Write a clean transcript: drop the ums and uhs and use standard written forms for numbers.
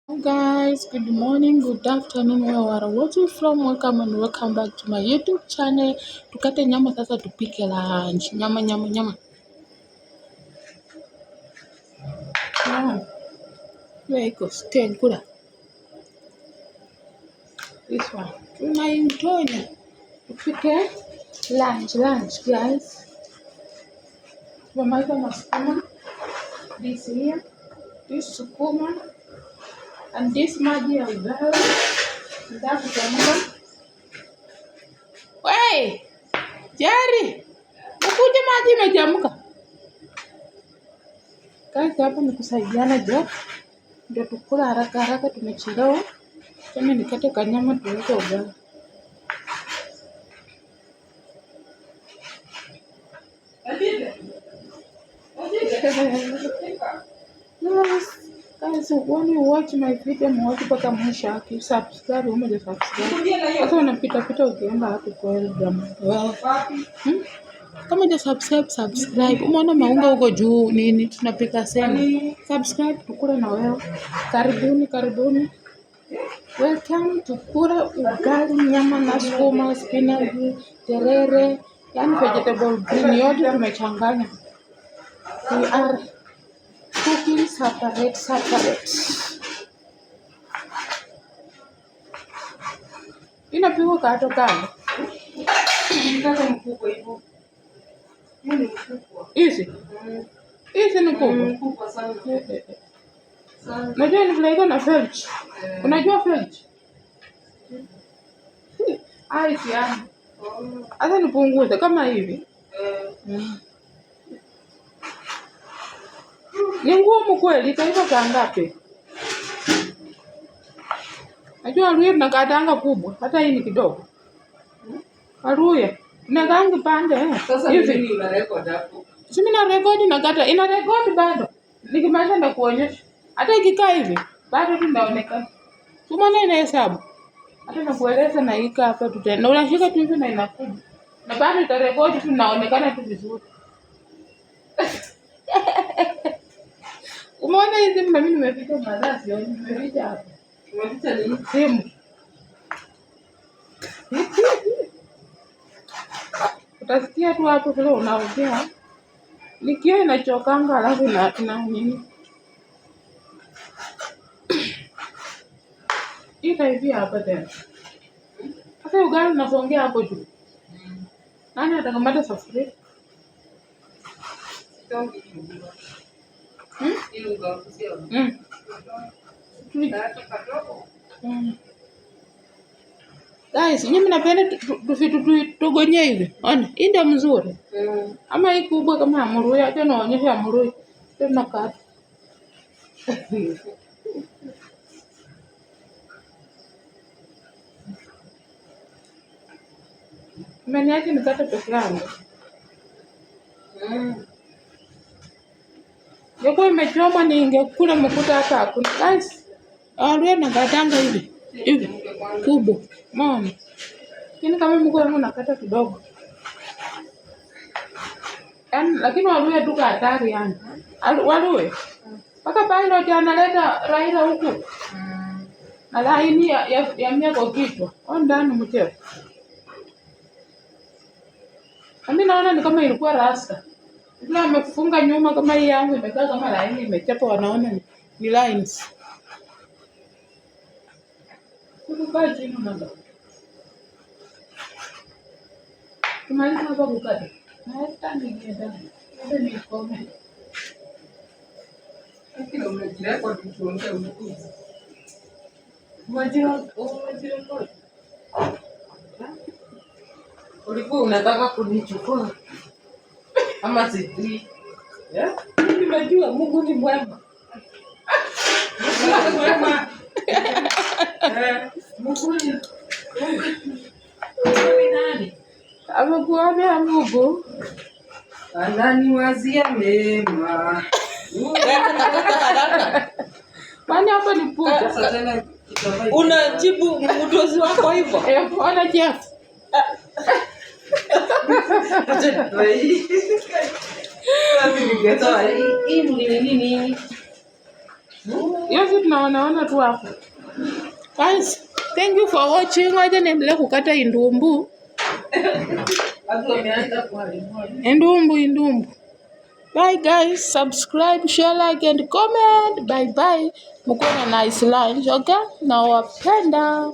Hi guys, good morning, good afternoon, where you are watching from. Welcome and welcome back to my YouTube channel. Tukate nyama sasa, tupike lunch. Nyama. Where iko stand kula. This one. Tunaintonya. Tupike lunch guys. Tumemaliza masukuma. This here. This sukuma. And this maji ya ugali. Ndio kuchemka. Wey! Jerry! Ukuje maji imechemka. Guys, hapa ni kusaidiana ndio tukula haraka tumechelewa. Kama nikate kanyama tuweke ugali. Yes. Guys, when you watch my video, watch mpaka mwisho, subscribe, umeje subscribe. Sasa unapita ukienda hapo kwa drama. Kama je subscribe. Umeona maunga huko juu nini tunapika sema. Subscribe tukule na wewe. Karibuni. Welcome tukula ugali, nyama na sukuma, spinach, terere, yani vegetable green yote tumechanganya. We are cooking separate. Inapigwa kando. Nataka mkubwa hivyo. Hizi ni kubwa sana. Unajua ni vile iko na felch. Unajua felch? Hizi yani. Hata nipunguze kama hivi. Ni ngumu kweli, itaiva saa ngapi? Najua Waluhya tunakatanga kubwa, hata hii ni kidogo. Waluhya tunakanga pande Sasa hivi una record hapo. Si mimi na record nakata, ina record bado. Nikimaliza ndakuonyesha. Hata ikikaa hivi, bado tunaonekana. Tumeona ina hesabu. Hata nakueleza na ika hapa tutaenda. Unashika tu hivi na inakuja. Na bado itarekodi tunaonekana tu vizuri. Umeona hizi mimi nimepita madasi, nimepita hapa. Umepita nini? Simu. Utasikia tu hapo vile unaongea. Nikio inachokanga alafu na nini? Ita hivi hapa tena. Sasa ugali unasongea hapo juu. Nani atakamata sufuria? Guys, nyinyi mnapenda tugonye hivi. Ona, hii ndio mzuri. Ama hii kubwa kama Waluhya, acha naonyesha Waluhya. Tena kata. Umeniacha nikate peke yangu. Yoko imechoma ningekula mkuta hata hakuna. Guys, Waluhya nakatanga hivi kubwa. Mama. Lakini kama mko wangu nakata kidogo. Lakini Waluhya tu hatari yani. Waluhya. Paka pilot analeta Raila huku. Na laini ya mia kwa kichwa. Ndani mteo. Mimi naona ni kama ilikuwa rasta. Ile amefunga nyuma kama hii yangu imekaa kama laini imechapa, wanaona ni lines. Kukaa chini mama. Tumaliza hapa kukata. Na hata ningeenda. Hata nikome. Kile umejira kwa tuonge umekuja. Mwajira. Ulikuwa unataka kunichukua ama sijui. Unajua Mungu ni mwema. Mungu ni mwema. Mungu ni nani? Amekuambia Mungu Ananiwazia mema. Kwani hapa ni puta. Sasa tena Unajibu mdozi wako hivyo? Ona Jeff. Hii ni nini? Hiyo vitu naona tu hapo. Guys, thank you for watching. Wacha niendelee kukata indumbu. Watu wameanza kuharibu. Indumbu. Bye guys, subscribe, share, like and comment. Bye bye. Mkuwe na nice lunch, okay? Nawapenda.